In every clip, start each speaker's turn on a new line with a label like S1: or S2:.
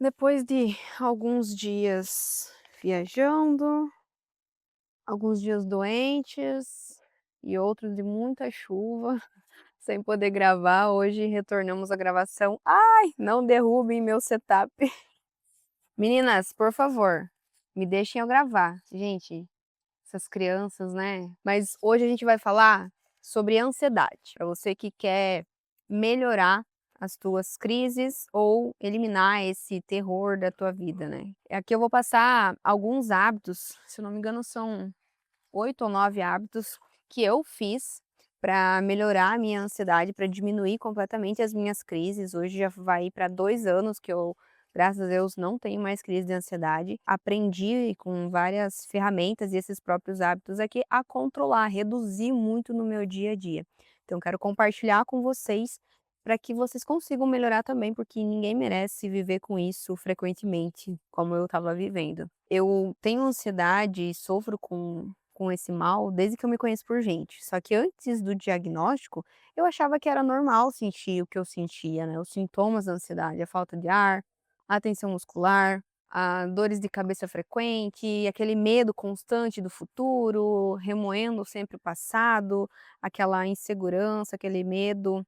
S1: Depois de alguns dias viajando, alguns dias doentes e outros de muita chuva, sem poder gravar, hoje retornamos à gravação. Ai, não derrubem meu setup. Meninas, por favor, me deixem eu gravar. Gente, essas crianças, né? Mas hoje a gente vai falar sobre ansiedade, para você que quer melhorar as tuas crises ou eliminar esse terror da tua vida, né. Aqui eu vou passar alguns hábitos, se eu não me engano são 8 ou 9 hábitos que eu fiz para melhorar a minha ansiedade, para diminuir completamente as minhas crises. Hoje já vai para 2 anos que eu, graças a Deus, não tenho mais crise de ansiedade. Aprendi com várias ferramentas e esses próprios hábitos aqui a controlar, reduzir muito no meu dia a dia. Então quero compartilhar com vocês para que vocês consigam melhorar também, porque ninguém merece viver com isso frequentemente, como eu estava vivendo. Eu tenho ansiedade e sofro com esse mal desde que eu me conheço por gente. Só que antes do diagnóstico, eu achava que era normal sentir o que eu sentia, né, os sintomas da ansiedade, a falta de ar, a tensão muscular, a dores de cabeça frequente, aquele medo constante do futuro, remoendo sempre o passado, aquela insegurança, aquele medo,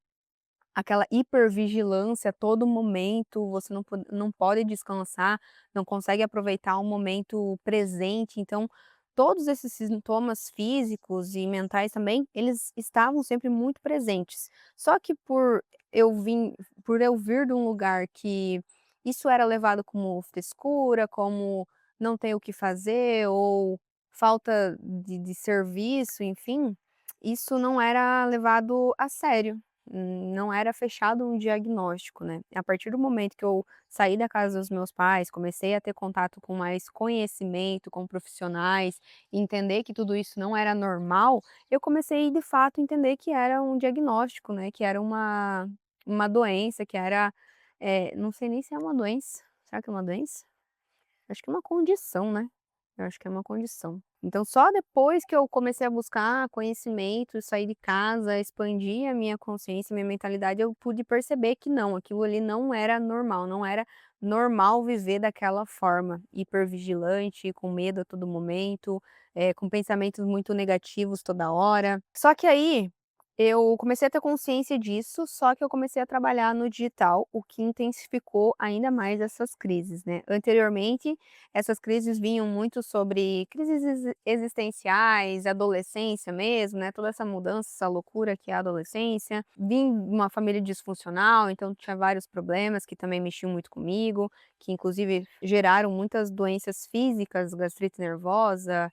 S1: aquela hipervigilância a todo momento, você não pode descansar, não consegue aproveitar o momento presente, então todos esses sintomas físicos e mentais também, eles estavam sempre muito presentes. Só que por eu vir de um lugar que isso era levado como frescura, como não ter o que fazer ou falta de serviço, enfim, isso não era levado a sério. Não era fechado um diagnóstico, né. A partir do momento que eu saí da casa dos meus pais, comecei a ter contato com mais conhecimento, com profissionais, entender que tudo isso não era normal, eu comecei de fato entender que era um diagnóstico, né, que era uma doença, que era, não sei nem se é uma doença. Será que é uma doença? Acho que é uma condição, né. Eu acho que é uma condição. Então só depois que eu comecei a buscar conhecimento, sair de casa, expandir a minha consciência, minha mentalidade, eu pude perceber que não, aquilo ali não era normal, não era normal viver daquela forma, hipervigilante, com medo a todo momento, com pensamentos muito negativos toda hora. Só que aí eu comecei a ter consciência disso, só que eu comecei a trabalhar no digital, o que intensificou ainda mais essas crises, né. Anteriormente, essas crises vinham muito sobre crises existenciais, adolescência mesmo, né, toda essa mudança, essa loucura que é a adolescência. Vim de uma família disfuncional, então tinha vários problemas que também mexiam muito comigo, que inclusive geraram muitas doenças físicas, gastrite nervosa,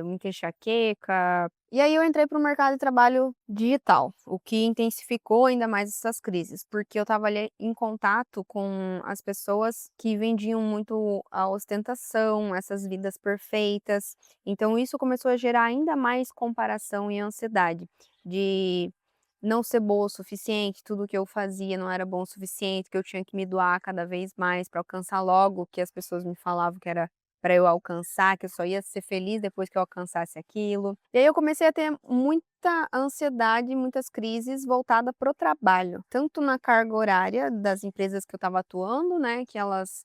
S1: muita enxaqueca. E aí eu entrei para o mercado de trabalho digital, o que intensificou ainda mais essas crises, porque eu estava ali em contato com as pessoas que vendiam muito a ostentação, essas vidas perfeitas. Então isso começou a gerar ainda mais comparação e ansiedade, de não ser boa o suficiente, tudo que eu fazia não era bom o suficiente, que eu tinha que me doar cada vez mais para alcançar logo o que as pessoas me falavam que era para eu alcançar, que eu só ia ser feliz depois que eu alcançasse aquilo. E aí eu comecei a ter muita ansiedade, muitas crises voltada para o trabalho, tanto na carga horária das empresas que eu estava atuando, né, que elas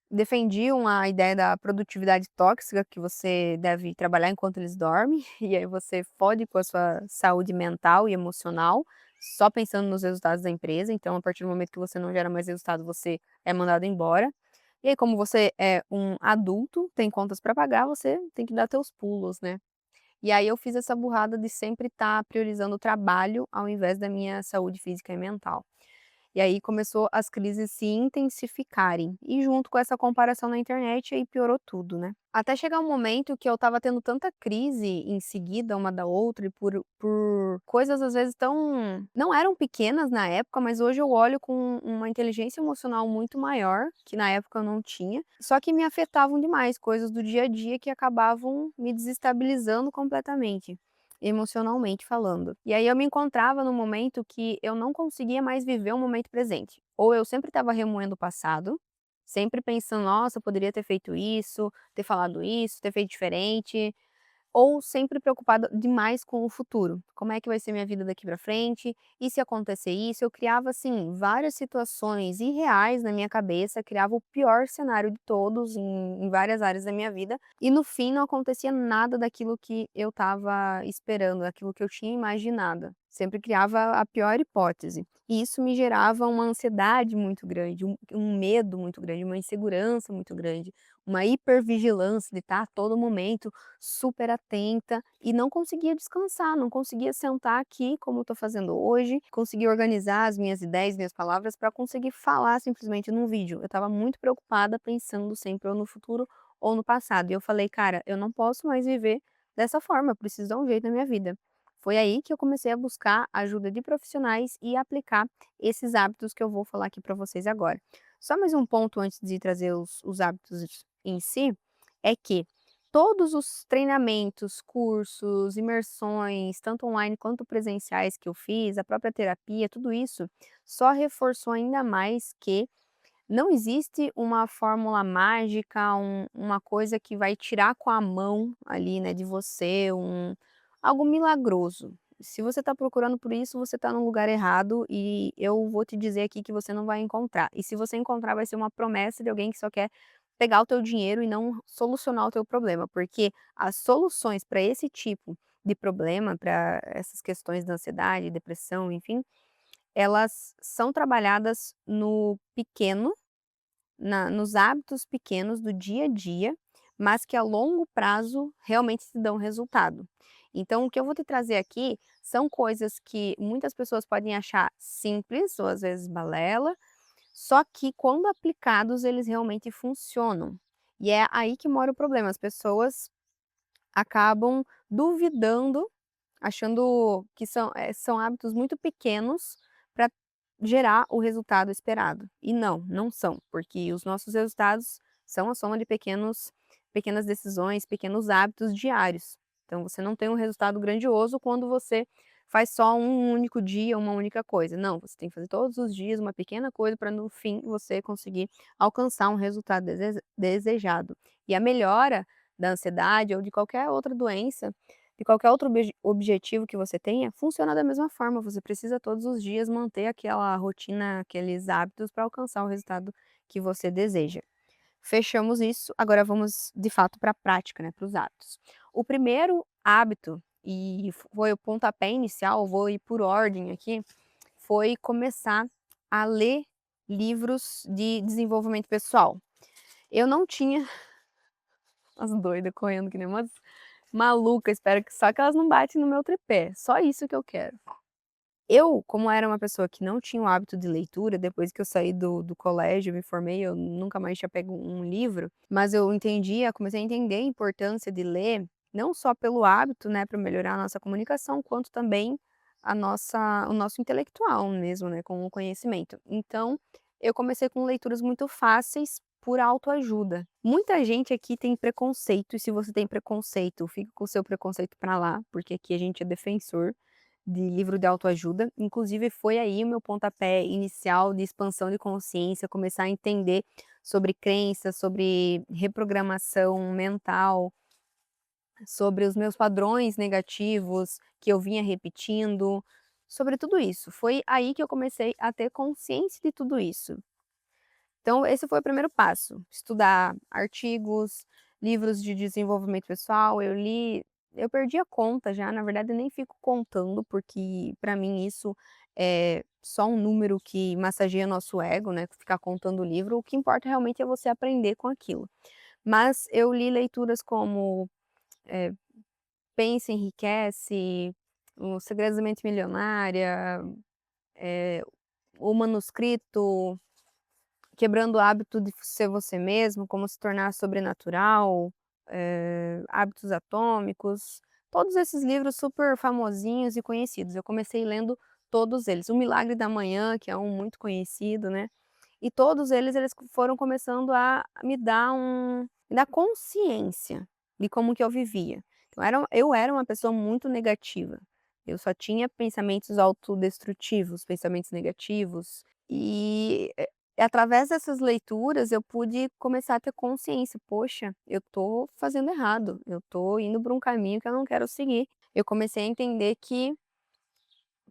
S1: defendiam a ideia da produtividade tóxica, que você deve trabalhar enquanto eles dormem, e aí você fode com a sua saúde mental e emocional, só pensando nos resultados da empresa, então a partir do momento que você não gera mais resultado, você é mandado embora. E aí como você é um adulto, tem contas para pagar, você tem que dar teus pulos, né. E aí eu fiz essa burrada de sempre estar priorizando o trabalho ao invés da minha saúde física e mental. E aí começou as crises se intensificarem, e junto com essa comparação na internet, aí piorou tudo, né. Até chegar um momento que eu estava tendo tanta crise em seguida uma da outra e por coisas às vezes tão não eram pequenas na época, mas hoje eu olho com uma inteligência emocional muito maior, que na época eu não tinha, só que me afetavam demais, coisas do dia a dia que acabavam me desestabilizando completamente, emocionalmente falando. E aí eu me encontrava num momento que eu não conseguia mais viver o momento presente. Ou eu sempre estava remoendo o passado, sempre pensando: "Nossa, eu poderia ter feito isso, ter falado isso, ter feito diferente", ou sempre preocupada demais com o futuro. Como é que vai ser minha vida daqui para frente? E se acontecer isso? Eu criava, assim, várias situações irreais na minha cabeça, criava o pior cenário de todos em várias áreas da minha vida, e no fim não acontecia nada daquilo que eu estava esperando, daquilo que eu tinha imaginado. Sempre criava a pior hipótese. E isso me gerava uma ansiedade muito grande, um medo muito grande, uma insegurança muito grande, uma hipervigilância de estar a todo momento super atenta e não conseguia descansar, não conseguia sentar aqui como estou fazendo hoje, conseguir organizar as minhas ideias, minhas palavras para conseguir falar simplesmente num vídeo. Eu estava muito preocupada pensando sempre ou no futuro ou no passado. E eu falei: "Cara, eu não posso mais viver dessa forma, eu preciso dar um jeito na minha vida". Foi aí que eu comecei a buscar ajuda de profissionais e aplicar esses hábitos que eu vou falar aqui para vocês agora. Só mais um ponto antes de trazer os hábitos em si, é que todos os treinamentos, cursos, imersões, tanto online quanto presenciais que eu fiz, a própria terapia, tudo isso só reforçou ainda mais que não existe uma fórmula mágica, uma coisa que vai tirar com a mão ali, né, de você, algo milagroso. Se você está procurando por isso, você está no lugar errado e eu vou te dizer aqui que você não vai encontrar. E se você encontrar, vai ser uma promessa de alguém que só quer pegar o teu dinheiro e não solucionar o teu problema, porque as soluções para esse tipo de problema, para essas questões da ansiedade, depressão, enfim, elas são trabalhadas no pequeno, nos hábitos pequenos do dia a dia, mas que a longo prazo realmente te dão resultado. Então, o que eu vou te trazer aqui são coisas que muitas pessoas podem achar simples ou às vezes balela, só que quando aplicados eles realmente funcionam. E é aí que mora o problema, as pessoas acabam duvidando, achando que são hábitos muito pequenos para gerar o resultado esperado. E não, não são, porque os nossos resultados são a soma de pequenas decisões, pequenos hábitos diários. Então você não tem um resultado grandioso quando você faz só um único dia, uma única coisa. Não, você tem que fazer todos os dias uma pequena coisa para no fim você conseguir alcançar um resultado desejado. E a melhora da ansiedade ou de qualquer outra doença, de qualquer outro objetivo que você tenha, funciona da mesma forma. Você precisa todos os dias manter aquela rotina, aqueles hábitos para alcançar o resultado que você deseja. Fechamos isso, agora vamos de fato para a prática, né, para os hábitos. O primeiro hábito, e foi o pontapé inicial, vou ir por ordem aqui, foi começar a ler livros de desenvolvimento pessoal. Eu não tinha as doidas correndo que nem umas maluca, espero que só que elas não batem no meu tripé, só isso que eu quero. Eu, como era uma pessoa que não tinha o hábito de leitura, depois que eu saí do colégio, me formei, eu nunca mais tinha pego um livro, mas eu entendia, comecei a entender a importância de ler, não só pelo hábito, né, para melhorar a nossa comunicação, quanto também o nosso intelectual mesmo, né, com o conhecimento. Então, eu comecei com leituras muito fáceis por autoajuda. Muita gente aqui tem preconceito, e se você tem preconceito, fica com o seu preconceito para lá, porque aqui a gente é defensor de livro de autoajuda. Inclusive foi aí o meu pontapé inicial de expansão de consciência, começar a entender sobre crenças, sobre reprogramação mental, sobre os meus padrões negativos que eu vinha repetindo, sobre tudo isso. Foi aí que eu comecei a ter consciência de tudo isso. Então, esse foi o primeiro passo, estudar artigos, livros de desenvolvimento pessoal, eu perdi a conta já, na verdade eu nem fico contando, porque para mim isso é só um número que massageia nosso ego, né, ficar contando o livro, o que importa realmente é você aprender com aquilo. Mas eu li leituras como, eh, Pense e Enriquece, O Segredo da Mente Milionária, eh, O Manuscrito, Quebrando o Hábito de Ser Você Mesmo, Como Se Tornar Sobrenatural, Hábitos Atômicos, todos esses livros super famosinhos e conhecidos. Eu comecei lendo todos eles. O Milagre da Manhã, que é um muito conhecido, né, e todos eles foram começando a me dar consciência de como que eu vivia. Então eu era uma pessoa muito negativa. Eu só tinha pensamentos autodestrutivos, pensamentos negativos, e E através dessas leituras eu pude começar a ter consciência: "Poxa, eu tô fazendo errado, eu tô indo para um caminho que eu não quero seguir". Eu comecei a entender que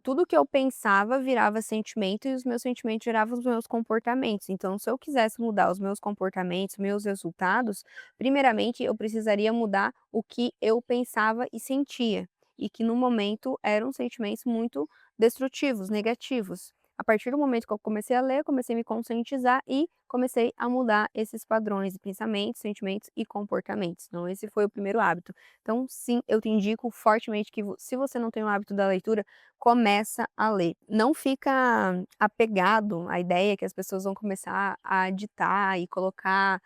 S1: tudo que eu pensava virava sentimento e os meus sentimentos geravam os meus comportamentos. Então, se eu quisesse mudar os meus comportamentos, meus resultados, primeiramente eu precisaria mudar o que eu pensava e sentia, e que no momento eram sentimentos muito destrutivos, negativos. A partir do momento que eu comecei a ler, comecei a me conscientizar e comecei a mudar esses padrões de pensamentos, sentimentos e comportamentos. Então, esse foi o primeiro hábito. Então, sim, eu te indico fortemente que se você não tem o hábito da leitura, começa a ler. Não fica apegado à ideia que as pessoas vão começar a ditar e colocar,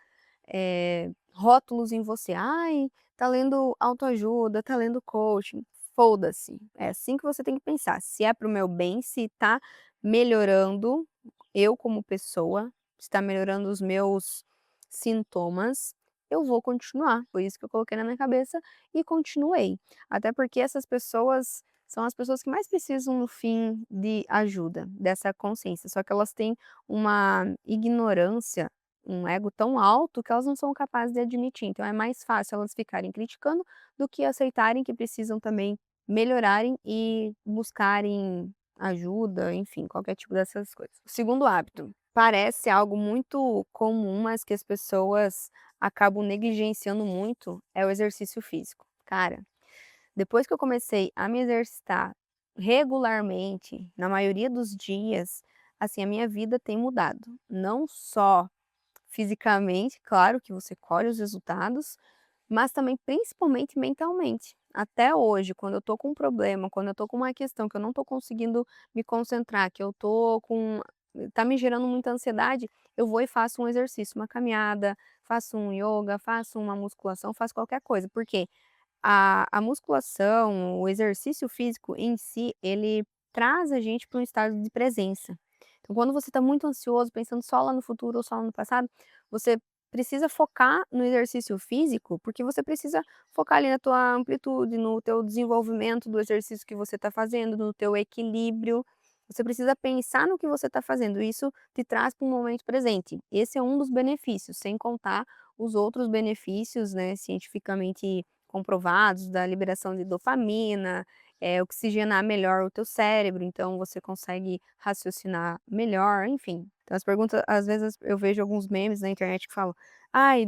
S1: rótulos em você. "Ai, tá lendo autoajuda, tá lendo coaching". Foda-se, é assim que você tem que pensar. Se é para o meu bem, se tá melhorando eu como pessoa, se tá melhorando os meus sintomas, eu vou continuar. Foi isso que eu coloquei na minha cabeça e continuei. Até porque essas pessoas são as pessoas que mais precisam no fim de ajuda, dessa consciência, só que elas têm uma ignorância, um ego tão alto que elas não são capazes de admitir, então é mais fácil elas ficarem criticando do que aceitarem que precisam também melhorarem e buscarem ajuda, enfim, qualquer tipo dessas coisas. O segundo hábito, parece algo muito comum, mas que as pessoas acabam negligenciando muito, é o exercício físico. Cara, depois que eu comecei a me exercitar regularmente, na maioria dos dias, assim, a minha vida tem mudado. Não só fisicamente, claro que você colhe os resultados, mas também principalmente mentalmente. Até hoje, quando eu tô com um problema, quando eu tô com uma questão que eu não tô conseguindo me concentrar, que eu tô com tá me gerando muita ansiedade, eu vou e faço um exercício, uma caminhada, faço um yoga, faço uma musculação, faço qualquer coisa. Por quê? A musculação, o exercício físico em si, ele traz a gente para um estado de presença. Então, quando você está muito ansioso, pensando só lá no futuro ou só lá no passado, você precisa focar no exercício físico, porque você precisa focar ali na tua amplitude, no teu desenvolvimento do exercício que você está fazendo, no teu equilíbrio. Você precisa pensar no que você está fazendo, isso te traz para um momento presente. Esse é um dos benefícios, sem contar os outros benefícios, né, cientificamente comprovados da liberação de dopamina, oxigenar melhor o teu cérebro, então você consegue raciocinar melhor, enfim. Então as perguntas às vezes eu vejo alguns memes na internet que falam: "Ai,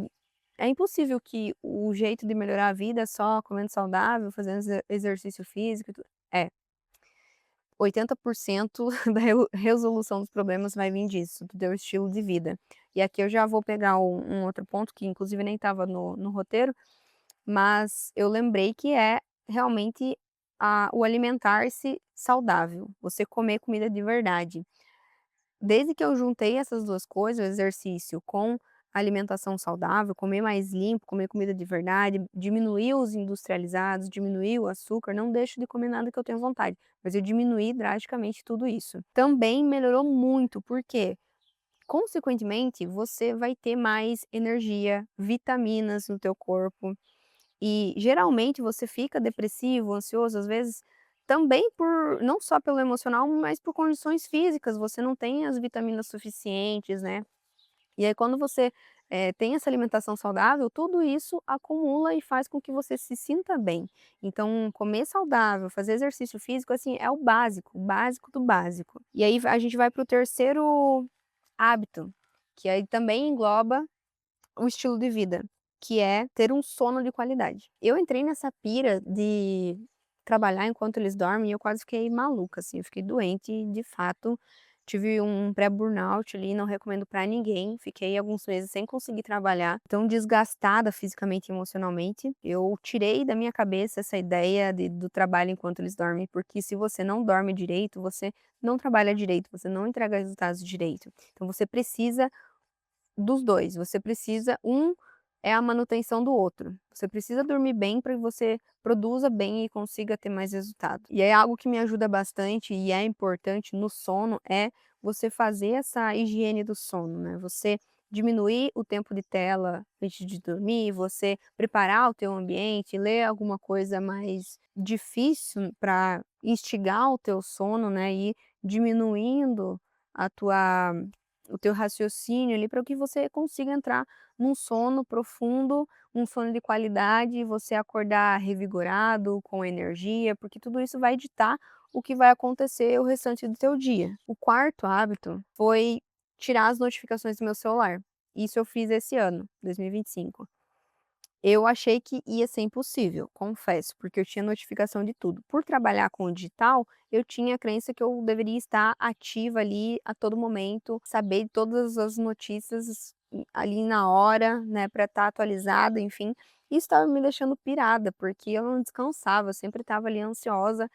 S1: é impossível que o jeito de melhorar a vida é só comendo saudável, fazendo exercício físico e tudo". É, 80% da resolução dos problemas vai vir disso, do teu estilo de vida. E aqui eu já vou pegar um outro ponto que inclusive nem estava no roteiro, mas eu lembrei que é realmente o alimentar-se saudável, você comer comida de verdade. Desde que eu juntei essas 2 coisas, o exercício com a alimentação saudável, comer mais limpo, comer comida de verdade, diminuir os industrializados, diminuir o açúcar, não deixo de comer nada que eu tenho vontade, mas eu diminuí drasticamente tudo isso. Também melhorou muito, por quê? Consequentemente, você vai ter mais energia, vitaminas no teu corpo, e geralmente você fica depressivo, ansioso, às vezes, também por não só pelo emocional, mas por condições físicas, você não tem as vitaminas suficientes, né. E aí quando você, tem essa alimentação saudável, tudo isso acumula e faz com que você se sinta bem. Então comer saudável, fazer exercício físico, assim, é o básico do básico. E aí a gente vai para o terceiro hábito, que aí também engloba o estilo de vida, que é ter um sono de qualidade. Eu entrei nessa pira de trabalhar enquanto eles dormem e eu quase fiquei maluca, assim, eu fiquei doente, de fato, tive um pré-burnout ali, não recomendo pra ninguém, fiquei alguns meses sem conseguir trabalhar, tão desgastada fisicamente e emocionalmente. Eu tirei da minha cabeça essa ideia do trabalho enquanto eles dormem, porque se você não dorme direito, você não trabalha direito, você não entrega resultados direito. Então você precisa dos 2, você precisa um é a manutenção do outro. Você precisa dormir bem para que você produza bem e consiga ter mais resultado. E é algo que me ajuda bastante e é importante no sono, é você fazer essa higiene do sono, né, você diminuir o tempo de tela antes de dormir, você preparar o teu ambiente, ler alguma coisa mais difícil para instigar o teu sono, né, e diminuindo a tua o teu raciocínio ali para que você consiga entrar num sono profundo, um sono de qualidade e você acordar revigorado, com energia, porque tudo isso vai ditar o que vai acontecer o restante do teu dia. O quarto hábito foi tirar as notificações do meu celular. Isso eu fiz esse ano, 2025. Eu achei que ia ser impossível, confesso, porque eu tinha notificação de tudo. Por trabalhar com o digital, eu tinha a crença que eu deveria estar ativa ali a todo momento, saber de todas as notícias ali na hora, né, para estar atualizada, enfim. Isso estava me deixando pirada, porque eu não descansava, eu sempre estava ali ansiosa,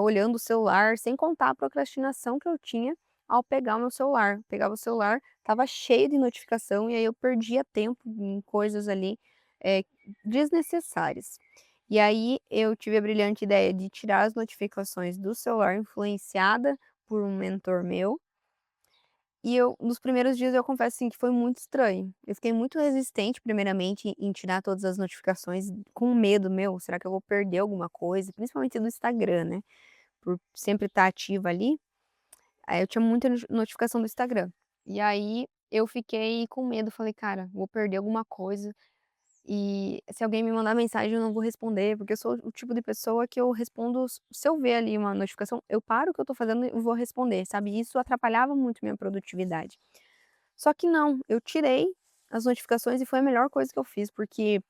S1: olhando o celular, sem contar a procrastinação que eu tinha ao pegar o meu celular. Pegava o celular, estava cheio de notificação e aí eu perdia tempo em coisas ali eh, desnecessárias. E aí eu tive a brilhante ideia de tirar as notificações do celular, influenciada por um mentor meu, e eu nos primeiros dias eu confesso, assim, que foi muito estranho. Eu fiquei muito resistente primeiramente em tirar todas as notificações, com medo: "Meu, será que eu vou perder alguma coisa?", principalmente do Instagram, né, por sempre estar ativa ali, aí eu tinha muita notificação do Instagram. E aí eu fiquei com medo, falei: "Cara, vou perder alguma coisa". E se alguém me mandar mensagem eu não vou responder, porque eu sou o tipo de pessoa que eu respondo se eu ver ali uma notificação, eu paro o que eu tô fazendo e vou responder, sabe. Isso atrapalhava muito minha produtividade. Só que não, eu tirei as notificações e foi a melhor coisa que eu fiz, porque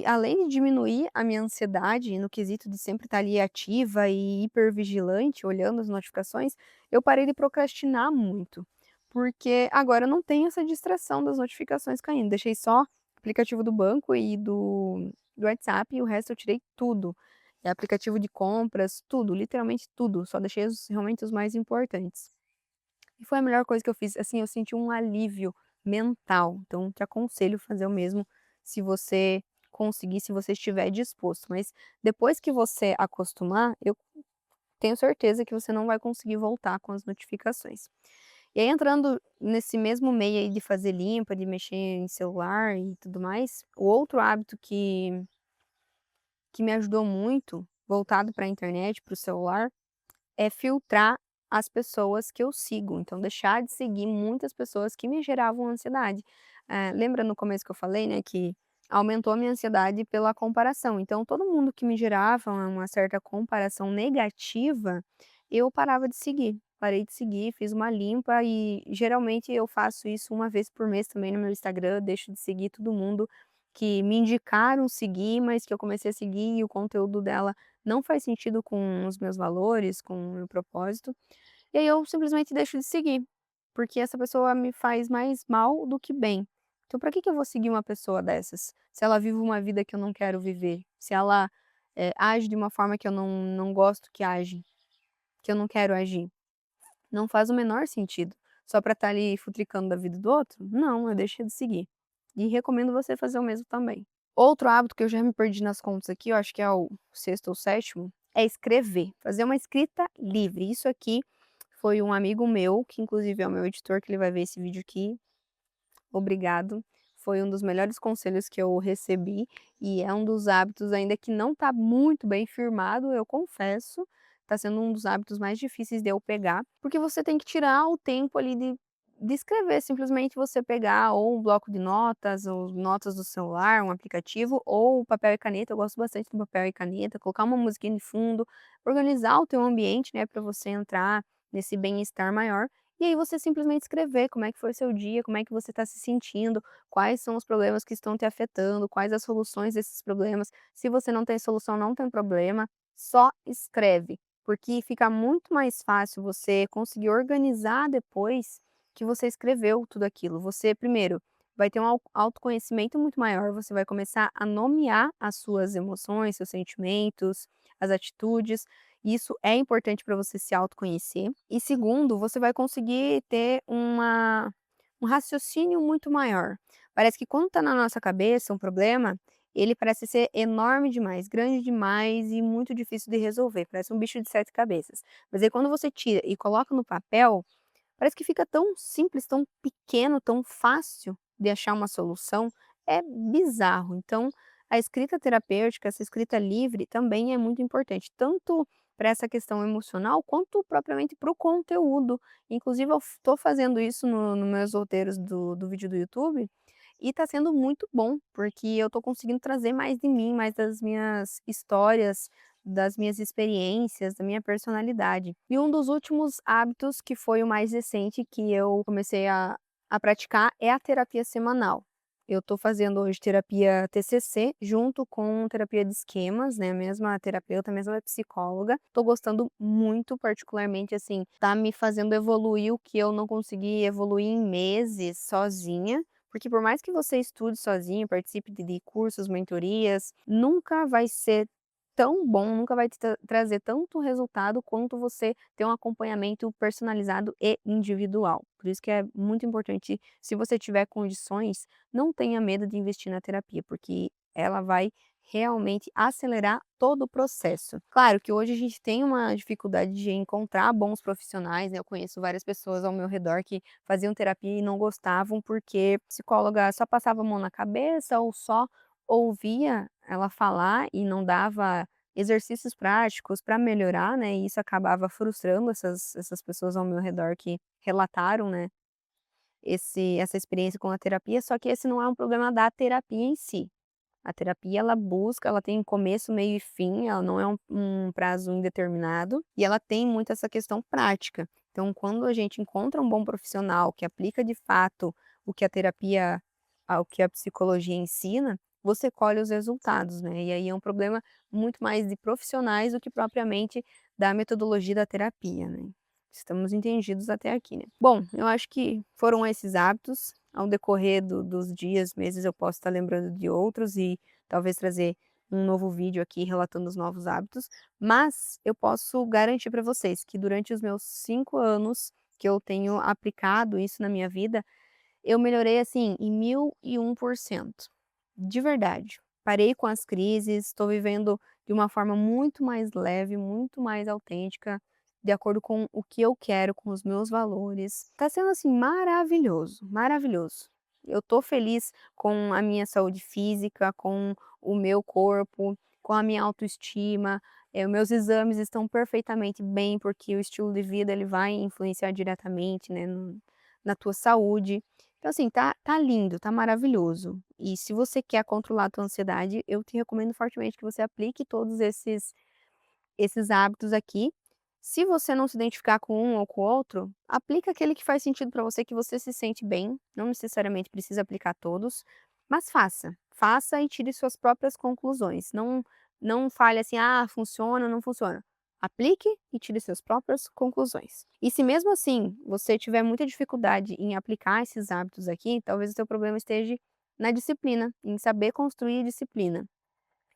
S1: além de diminuir a minha ansiedade no quesito de sempre estar ali ativa e hipervigilante, olhando as notificações, eu parei de procrastinar muito, porque agora eu não tenho essa distração das notificações caindo, deixei só o aplicativo do banco e do WhatsApp e o resto eu tirei tudo. Aplicativo de compras, tudo, literalmente tudo, só deixei realmente os mais importantes. E foi a melhor coisa que eu fiz, assim, eu senti um alívio mental, então te aconselho fazer o mesmo se você conseguir, se você estiver disposto, mas depois que você acostumar, eu tenho certeza que você não vai conseguir voltar com as notificações. E aí entrando nesse mesmo meio aí de fazer limpa, de mexer em celular e tudo mais, o outro hábito que me ajudou muito, voltado para a internet, para o celular, é filtrar as pessoas que eu sigo, então deixar de seguir muitas pessoas que me geravam ansiedade. Lembra no começo que eu falei, né, que aumentou a minha ansiedade pela comparação, então todo mundo que me gerava uma certa comparação negativa, eu parava de seguir. Parei de seguir, fiz uma limpa e geralmente eu faço isso uma vez por mês também no meu Instagram, deixo de seguir todo mundo que me indicaram seguir, mas que eu comecei a seguir e o conteúdo dela não faz sentido com os meus valores, com o meu propósito, e aí eu simplesmente deixo de seguir, porque essa pessoa me faz mais mal do que bem. Então pra que eu vou seguir uma pessoa dessas? Se ela vive uma vida que eu não quero viver, se ela, age de uma forma que eu não gosto que age, que eu não quero agir. Não faz o menor sentido. Só pra estar ali futricando da vida do outro? Não, eu deixo de seguir. E recomendo você fazer o mesmo também. Outro hábito que eu já me perdi nas contas aqui, eu acho que é o sexto ou sétimo, é escrever, fazer uma escrita livre. Isso aqui foi um amigo meu, que inclusive é o meu editor, que ele vai ver esse vídeo aqui. Obrigado. Foi um dos melhores conselhos que eu recebi e é um dos hábitos ainda que não está muito bem firmado, eu confesso. Está sendo um dos hábitos mais difíceis de eu pegar, porque você tem que tirar o tempo ali de escrever, simplesmente você pegar ou um bloco de notas, ou notas do celular, um aplicativo, ou papel e caneta. Eu gosto bastante do papel e caneta, colocar uma musiquinha de fundo, organizar o teu ambiente, né, para você entrar nesse bem-estar maior. E aí você simplesmente escrever como é que foi o seu dia, como é que você está se sentindo, quais são os problemas que estão te afetando, quais as soluções desses problemas. Se você não tem solução, não tem problema, só escreve, porque fica muito mais fácil você conseguir organizar depois que você escreveu tudo aquilo. Você, primeiro, vai ter um autoconhecimento muito maior, você vai começar a nomear as suas emoções, seus sentimentos, as atitudes, isso é importante para você se autoconhecer. E segundo, você vai conseguir ter um raciocínio muito maior. Parece que quando está na nossa cabeça um problema, ele parece ser enorme demais, grande demais e muito difícil de resolver, parece um bicho de 7 cabeças. Mas aí quando você tira e coloca no papel, parece que fica tão simples, tão pequeno, tão fácil de achar uma solução, é bizarro. Então, a escrita terapêutica, essa escrita livre também é muito importante, tanto para essa questão emocional, quanto propriamente para o conteúdo. Inclusive eu estou fazendo isso no meus roteiros do vídeo do YouTube, e está sendo muito bom, porque eu estou conseguindo trazer mais de mim, mais das minhas histórias, das minhas experiências, da minha personalidade. E um dos últimos hábitos, que foi o mais recente que eu comecei a praticar, é a terapia semanal. Eu estou fazendo hoje terapia TCC junto com terapia de esquemas, né, a mesma terapeuta, a mesma psicóloga. Estou gostando muito, particularmente, assim, tá me fazendo evoluir o que eu não consegui evoluir em meses sozinha, porque por mais que você estude sozinho, participe de cursos, mentorias, nunca vai ser tão bom, nunca vai te trazer tanto resultado quanto você ter um acompanhamento personalizado e individual. Por isso que é muito importante, se você tiver condições, não tenha medo de investir na terapia, porque ela vai realmente acelerar todo o processo. Claro que hoje a gente tem uma dificuldade de encontrar bons profissionais, né? Eu conheço várias pessoas ao meu redor que faziam terapia e não gostavam porque a psicóloga só passava a mão na cabeça ou só ouvia ela falar e não dava exercícios práticos para melhorar, né, e isso acabava frustrando essas pessoas ao meu redor que relataram, né, essa experiência com a terapia, só que esse não é um problema da terapia em si. A terapia ela tem começo, meio e fim, ela não é um prazo indeterminado, e ela tem muito essa questão prática. Então, quando a gente encontra um bom profissional que aplica de fato o que a terapia o que a psicologia ensina, você colhe os resultados, né. E aí é um problema muito mais de profissionais do que propriamente da metodologia da terapia, né. Estamos entendidos até aqui, né. Bom, eu acho que foram esses hábitos, ao decorrer dos dias, meses, eu posso estar lembrando de outros e talvez trazer um novo vídeo aqui relatando os novos hábitos, mas eu posso garantir para vocês que durante os meus 5 anos que eu tenho aplicado isso na minha vida, eu melhorei, assim, em 1001%, de verdade. Parei com as crises, estou vivendo de uma forma muito mais leve, muito mais autêntica, de acordo com o que eu quero, com os meus valores. Tá sendo, assim, maravilhoso, maravilhoso. Eu tô feliz com a minha saúde física, com o meu corpo, com a minha autoestima, os meus exames estão perfeitamente bem, porque o estilo de vida ele vai influenciar diretamente, né, na tua saúde. Então assim, tá lindo, tá maravilhoso. E se você quer controlar a tua ansiedade, eu te recomendo fortemente que você aplique todos esses hábitos aqui. Se você não se identificar com um ou com o outro, aplica aquele que faz sentido para você, que você se sente bem, não necessariamente precisa aplicar todos, mas faça. Faça e tire suas próprias conclusões. Não fale assim: "Ah, funciona, não funciona". Aplique e tire suas próprias conclusões. E se mesmo assim você tiver muita dificuldade em aplicar esses hábitos aqui, talvez o teu problema esteja na disciplina, em saber construir disciplina.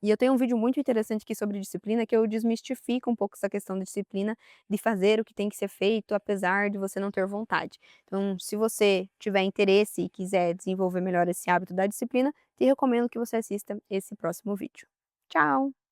S1: E eu tenho um vídeo muito interessante aqui sobre disciplina, que eu desmistifico um pouco essa questão da disciplina, de fazer o que tem que ser feito, apesar de você não ter vontade. Então, se você tiver interesse e quiser desenvolver melhor esse hábito da disciplina, te recomendo que você assista esse próximo vídeo. Tchau!